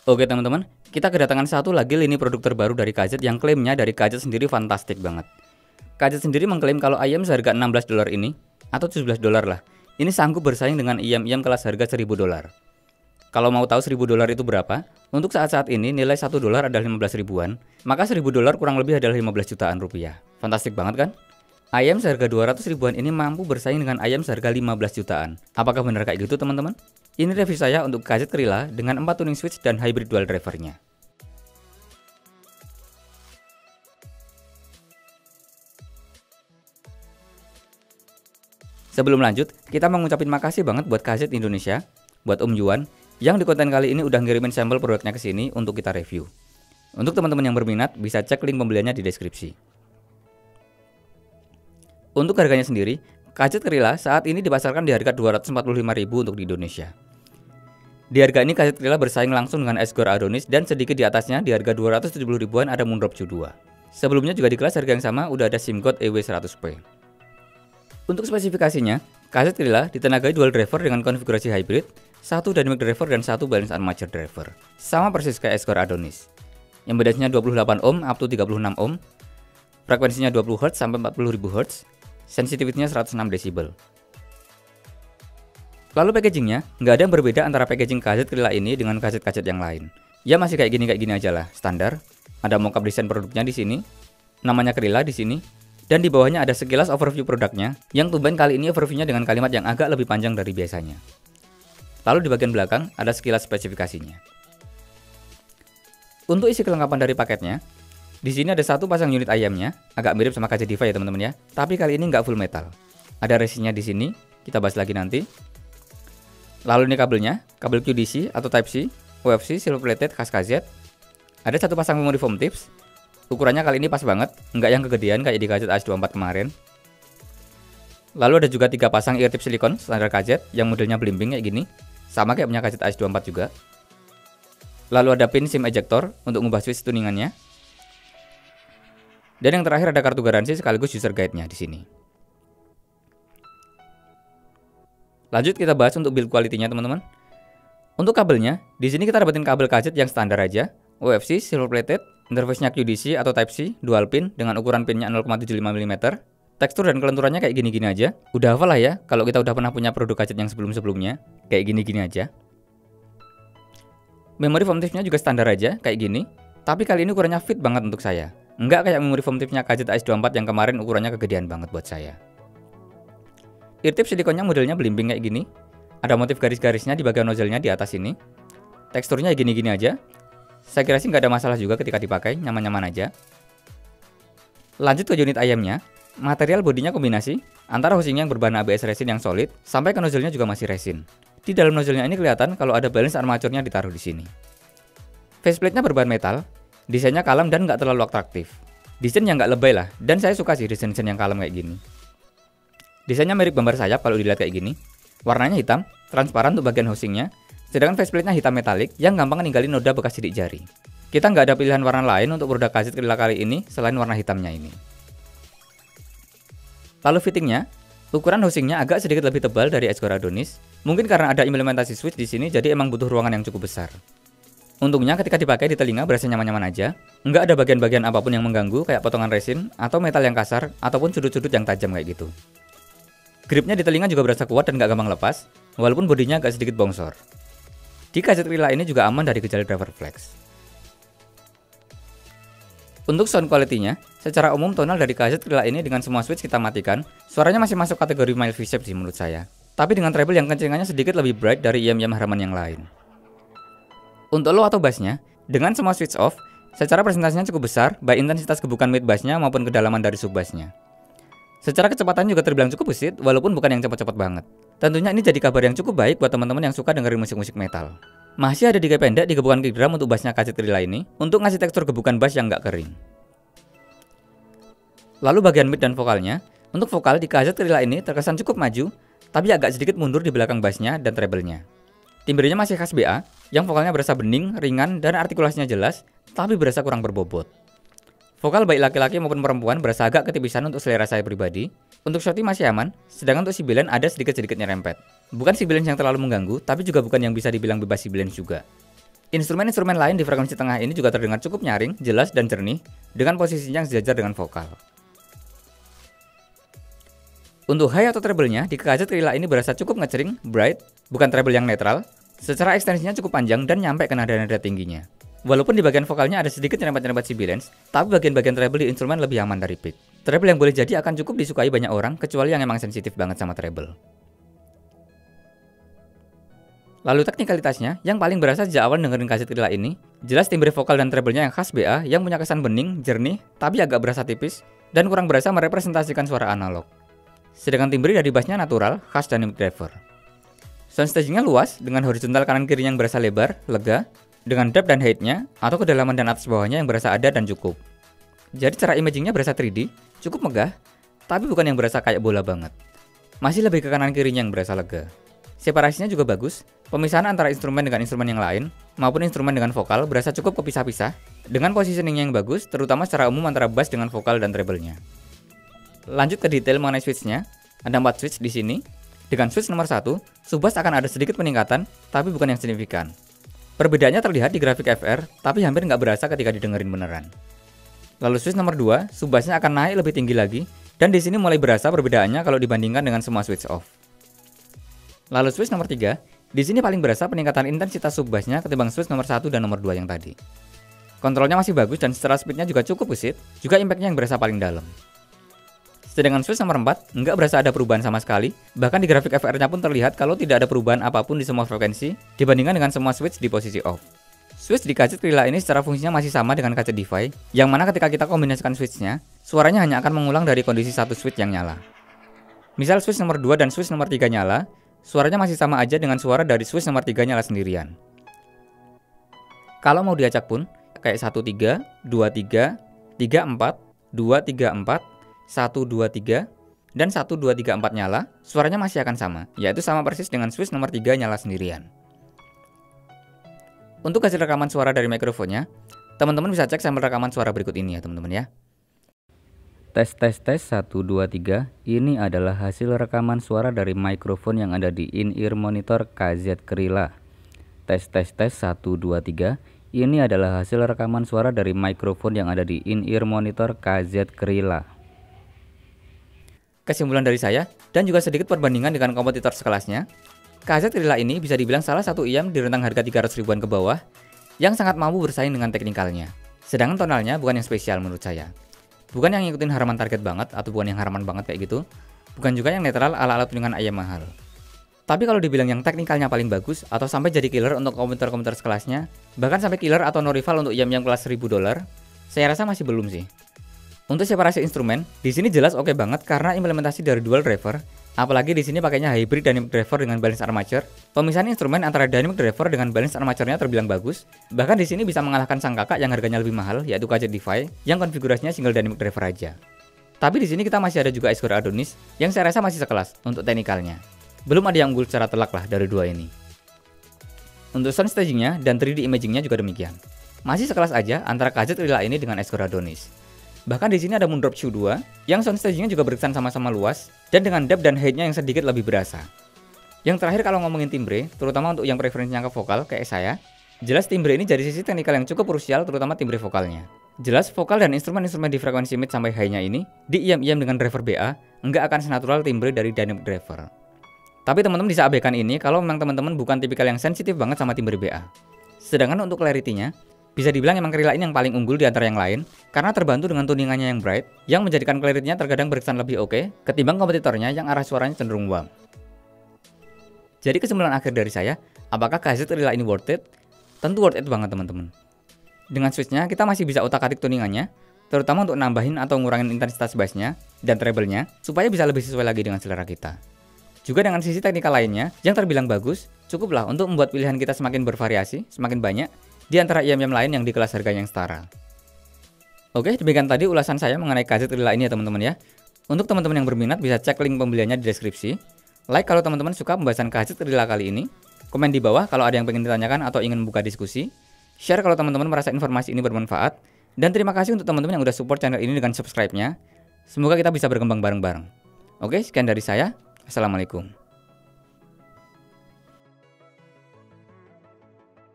Oke teman-teman, kita kedatangan satu lagi lini produk terbaru dari KZ yang klaimnya dari KZ sendiri fantastik banget. KZ sendiri mengklaim kalau IM seharga $16 ini, atau $17 lah, ini sanggup bersaing dengan IM kelas harga $1000. Kalau mau tahu $1000 itu berapa, untuk saat-saat ini nilai $1 adalah 15 ribuan, maka $1000 kurang lebih adalah 15 jutaan rupiah. Fantastik banget kan? IM seharga 200 ribuan ini mampu bersaing dengan IM seharga 15 jutaan. Apakah benar kayak gitu teman-teman? Ini review saya untuk KZ Krilla dengan 4 tuning switch dan hybrid dual drivernya. Sebelum lanjut, kita mau ngucapin makasih banget buat KZ Indonesia, buat Om Juan, yang di konten kali ini udah ngirimin sampel produknya ke sini untuk kita review. Untuk teman-teman yang berminat, bisa cek link pembeliannya di deskripsi. Untuk harganya sendiri, KZ Krilla saat ini dipasarkan di harga 245.000 untuk di Indonesia. Di harga ini KZ Krilla bersaing langsung dengan Asgore Adonis dan sedikit di atasnya di harga 270 ribuan ada Moondrop Q2. Sebelumnya juga di kelas harga yang sama udah ada SIMGOT EW100P. Untuk spesifikasinya, KZ Krilla ditenagai dual driver dengan konfigurasi hybrid, satu dynamic driver dan satu balance armature driver. Sama persis kayak Asgore Adonis. Yang bedanya 28 ohm up to 36 ohm, frekuensinya 20 Hz sampai 40.000 Hz, sensitivity-nya 106 dB. Lalu packagingnya, nggak ada yang berbeda antara packaging KZ Krilla ini dengan KZ-KZ yang lain. Ya masih kayak gini aja lah, standar. Ada mockup desain produknya di sini, namanya Krilla di sini, dan di bawahnya ada sekilas overview produknya, yang tumben kali ini overview-nya dengan kalimat yang agak lebih panjang dari biasanya. Lalu di bagian belakang ada sekilas spesifikasinya. Untuk isi kelengkapan dari paketnya, di sini ada satu pasang unit IM-nya, agak mirip sama KZ Diva ya teman-teman ya, tapi kali ini nggak full metal. Ada resinya di sini, kita bahas lagi nanti. Lalu ini kabelnya, kabel QDC atau Type-C, UFC silver plated khas KZ. Ada satu pasang memori foam tips. Ukurannya kali ini pas banget, nggak yang kegedean kayak di KZ AS24 kemarin. Lalu ada juga 3 pasang ear tip silikon standar KZ yang modelnya belimbing kayak gini, sama kayak punya KZ AS24 juga. Lalu ada pin SIM ejector untuk ngubah switch tuningannya. Dan yang terakhir ada kartu garansi sekaligus user guide-nya di sini. Lanjut kita bahas untuk build quality-nya teman-teman. Untuk kabelnya, di sini kita dapetin kabel KZ yang standar aja, UFC silver plated, interface-nya QDC atau Type-C, dual pin dengan ukuran pinnya 0,75 mm. Tekstur dan kelenturannya kayak gini-gini aja. Udah hafal lah ya, kalau kita udah pernah punya produk KZ yang sebelum-sebelumnya, kayak gini-gini aja. Memori foam tipsnya juga standar aja, kayak gini. Tapi kali ini ukurannya fit banget untuk saya. Enggak kayak memori foam tipsnya KZ AS24 yang kemarin ukurannya kegedean banget buat saya. Ear tip silikonnya modelnya belimbing kayak gini. Ada motif garis-garisnya di bagian nozzle-nya di atas ini. Teksturnya gini-gini aja. Saya kira sih nggak ada masalah juga ketika dipakai, nyaman-nyaman aja. Lanjut ke unit IM-nya. Material bodinya kombinasi antara housing yang berbahan ABS resin yang solid sampai ke nozzle-nya juga masih resin. Di dalam nozzle-nya ini kelihatan kalau ada balance armature-nya ditaruh di sini. Faceplate-nya berbahan metal. Desainnya kalem dan nggak terlalu atraktif. Desain yang nggak lebay lah, dan saya suka sih desain-desain yang kalem kayak gini. Desainnya mirip gambar sayap kalau dilihat kayak gini. Warnanya hitam, transparan untuk bagian housingnya, sedangkan faceplate-nya hitam metalik yang gampang ninggalin noda bekas sidik jari. Kita nggak ada pilihan warna lain untuk produk KZ Krilla kali ini selain warna hitamnya ini. Lalu fittingnya, ukuran housingnya agak sedikit lebih tebal dari Asgore Adonis. Mungkin karena ada implementasi switch di sini, jadi emang butuh ruangan yang cukup besar. Untungnya ketika dipakai di telinga berasa nyaman-nyaman aja. Nggak ada bagian-bagian apapun yang mengganggu kayak potongan resin atau metal yang kasar ataupun sudut-sudut yang tajam kayak gitu. Gripnya di telinga juga berasa kuat dan gak gampang lepas, walaupun bodinya agak sedikit bongsor. Di KZ Krilla ini juga aman dari gejala driver flex. Untuk sound quality-nya, secara umum tonal dari KZ Krilla ini dengan semua switch kita matikan, suaranya masih masuk kategori mild V-shape sih menurut saya. Tapi dengan treble yang kencengannya sedikit lebih bright dari IM Harman yang lain. Untuk low atau bass-nya, dengan semua switch off, secara presentasinya cukup besar, baik intensitas gebukan mid bass-nya maupun kedalaman dari sub bass-nya. Secara kecepatan juga terbilang cukup gesit, walaupun bukan yang cepat-cepat banget. Tentunya ini jadi kabar yang cukup baik buat teman-teman yang suka dengerin musik-musik metal. Masih ada diga pendek di gebukan kick drum untuk bassnya KZ Krilla ini, untuk ngasih tekstur gebukan bass yang nggak kering. Lalu bagian mid dan vokalnya, untuk vokal di KZ Krilla ini terkesan cukup maju, tapi agak sedikit mundur di belakang bassnya dan treble-nya. Timbrenya masih khas BA, yang vokalnya berasa bening, ringan, dan artikulasinya jelas, tapi berasa kurang berbobot. Vokal baik laki-laki maupun perempuan berasa agak ketipisan untuk selera saya pribadi. Untuk shorty masih aman, sedangkan untuk sibilan ada sedikit-sedikit nyerempet. Bukan sibilance yang terlalu mengganggu, tapi juga bukan yang bisa dibilang bebas sibilance juga. Instrumen-instrumen lain di frekuensi tengah ini juga terdengar cukup nyaring, jelas, dan jernih dengan posisinya yang sejajar dengan vokal. Untuk high atau treble-nya, di KZ Krila ini berasa cukup ngecering, bright, bukan treble yang netral. Secara ekstensinya cukup panjang dan nyampe ke nada-nada tingginya. Walaupun di bagian vokalnya ada sedikit nyerempet-nyerempet sibilance, tapi bagian-bagian treble di instrumen lebih aman dari pick. Treble yang boleh jadi akan cukup disukai banyak orang, kecuali yang emang sensitif banget sama treble. Lalu teknikalitasnya, yang paling berasa sejak awal dengerin KZ Krila ini, jelas timbre vokal dan treble-nya yang khas BA yang punya kesan bening, jernih, tapi agak berasa tipis, dan kurang berasa merepresentasikan suara analog. Sedangkan timbre dari bassnya natural, khas dynamic driver. Soundstagingnya luas, dengan horizontal kanan kirinya yang berasa lebar, lega, dengan depth dan height-nya, atau kedalaman dan atas bawahnya yang berasa ada dan cukup. Jadi cara imagingnya berasa 3D, cukup megah, tapi bukan yang berasa kayak bola banget. Masih lebih ke kanan kirinya yang berasa lega. Separasinya juga bagus, pemisahan antara instrumen dengan instrumen yang lain, maupun instrumen dengan vokal berasa cukup kepisah-pisah, dengan positioningnya yang bagus, terutama secara umum antara bass dengan vokal dan treble-nya. Lanjut ke detail mengenai switch-nya, ada 4 switch di sini. Dengan switch nomor 1, sub-bass akan ada sedikit peningkatan, tapi bukan yang signifikan. Perbedaannya terlihat di grafik FR, tapi hampir nggak berasa ketika didengerin beneran. Lalu switch nomor 2, sub-bassnya akan naik lebih tinggi lagi, dan di sini mulai berasa perbedaannya kalau dibandingkan dengan semua switch off. Lalu switch nomor 3, di sini paling berasa peningkatan intensitas sub-bassnya ketimbang switch nomor 1 dan nomor 2 yang tadi. Kontrolnya masih bagus dan secara speednya juga cukup gesit, juga impact-nya yang berasa paling dalam. Sedangkan switch nomor 4, nggak berasa ada perubahan sama sekali, bahkan di grafik FR-nya pun terlihat kalau tidak ada perubahan apapun di semua frekuensi dibandingkan dengan semua switch di posisi off. Switch di KZ Krila ini secara fungsinya masih sama dengan KZ DeFi, yang mana ketika kita kombinasikan switch-nya, suaranya hanya akan mengulang dari kondisi satu switch yang nyala. Misal switch nomor 2 dan switch nomor 3 nyala, suaranya masih sama aja dengan suara dari switch nomor 3 nyala sendirian. Kalau mau diacak pun, kayak 1-3, 2-3, 3-4, 2-3-4, 1-2-3, dan 1-2-3-4 nyala, suaranya masih akan sama, yaitu sama persis dengan switch nomor 3 nyala sendirian. Untuk hasil rekaman suara dari mikrofonnya, teman-teman bisa cek sampel rekaman suara berikut ini ya teman-teman ya. Tes 1 2 3. Ini adalah hasil rekaman suara dari mikrofon yang ada di in-ear monitor KZ Krila. Tes 1 2 3. Ini adalah hasil rekaman suara dari mikrofon yang ada di in-ear monitor KZ Krila. Kesimpulan dari saya, dan juga sedikit perbandingan dengan kompetitor sekelasnya, KZ Krila ini bisa dibilang salah satu IM di rentang harga 300 ribuan ke bawah, yang sangat mampu bersaing dengan teknikalnya. Sedangkan tonalnya bukan yang spesial menurut saya. Bukan yang ngikutin haraman target banget, atau bukan yang haraman banget kayak gitu. Bukan juga yang netral ala-ala tuningan IM mahal. Tapi kalau dibilang yang teknikalnya paling bagus, atau sampai jadi killer untuk kompetitor-kompetitor sekelasnya, bahkan sampai killer atau no rival untuk IM yang kelas $1000, saya rasa masih belum sih. Untuk separasi instrumen, di sini jelas oke banget karena implementasi dari dual driver, apalagi di sini pakainya hybrid dynamic driver dengan balance armature. Pemisahan instrumen antara dynamic driver dengan balance armature-nya terbilang bagus. Bahkan di sini bisa mengalahkan sang kakak yang harganya lebih mahal, yaitu KZ DeFi, yang konfigurasinya single dynamic driver aja. Tapi di sini kita masih ada juga Escort Adonis, yang saya rasa masih sekelas untuk teknikalnya. Belum ada yang unggul secara telak lah dari dua ini. Untuk sound stagingnya dan 3D imagingnya juga demikian. Masih sekelas aja antara KZ Krila ini dengan Escort Adonis. Bahkan di sini ada Moondrop Shoe 2 yang sound stagingnya juga berkesan sama-sama luas dan dengan depth dan height-nya yang sedikit lebih berasa. Yang terakhir kalau ngomongin timbre, terutama untuk yang preferensinya ke vokal kayak saya, jelas timbre ini dari sisi teknikal yang cukup krusial terutama timbre vokalnya. Jelas vokal dan instrumen-instrumen di frekuensi mid sampai high-nya ini di IM-IM dengan driver BA nggak akan senatural timbre dari dynamic driver. Tapi teman-teman bisa abaikan ini kalau memang teman-teman bukan tipikal yang sensitif banget sama timbre BA. Sedangkan untuk clarity-nya, bisa dibilang emang Krila ini yang paling unggul di antara yang lain karena terbantu dengan tuningannya yang bright yang menjadikan clarity-nya terkadang berkesan lebih oke ketimbang kompetitornya yang arah suaranya cenderung warm. Jadi kesimpulan akhir dari saya, apakah KZ Krila ini worth it? Tentu worth it banget teman-teman. Dengan switch-nya kita masih bisa otak-atik tuningannya, terutama untuk nambahin atau ngurangin intensitas bass-nya dan treble-nya supaya bisa lebih sesuai lagi dengan selera kita. Juga dengan sisi teknikal lainnya yang terbilang bagus, cukuplah untuk membuat pilihan kita semakin bervariasi, semakin banyak di antara IM-IM lain yang di kelas harga yang setara. Oke, demikian tadi ulasan saya mengenai KZ Krila ini ya teman-teman ya. Untuk teman-teman yang berminat bisa cek link pembeliannya di deskripsi. Like kalau teman-teman suka pembahasan KZ Krila kali ini. Komen di bawah kalau ada yang pengen ditanyakan atau ingin membuka diskusi. Share kalau teman-teman merasa informasi ini bermanfaat. Dan terima kasih untuk teman-teman yang udah support channel ini dengan subscribe-nya. Semoga kita bisa berkembang bareng-bareng. Oke, sekian dari saya. Assalamualaikum.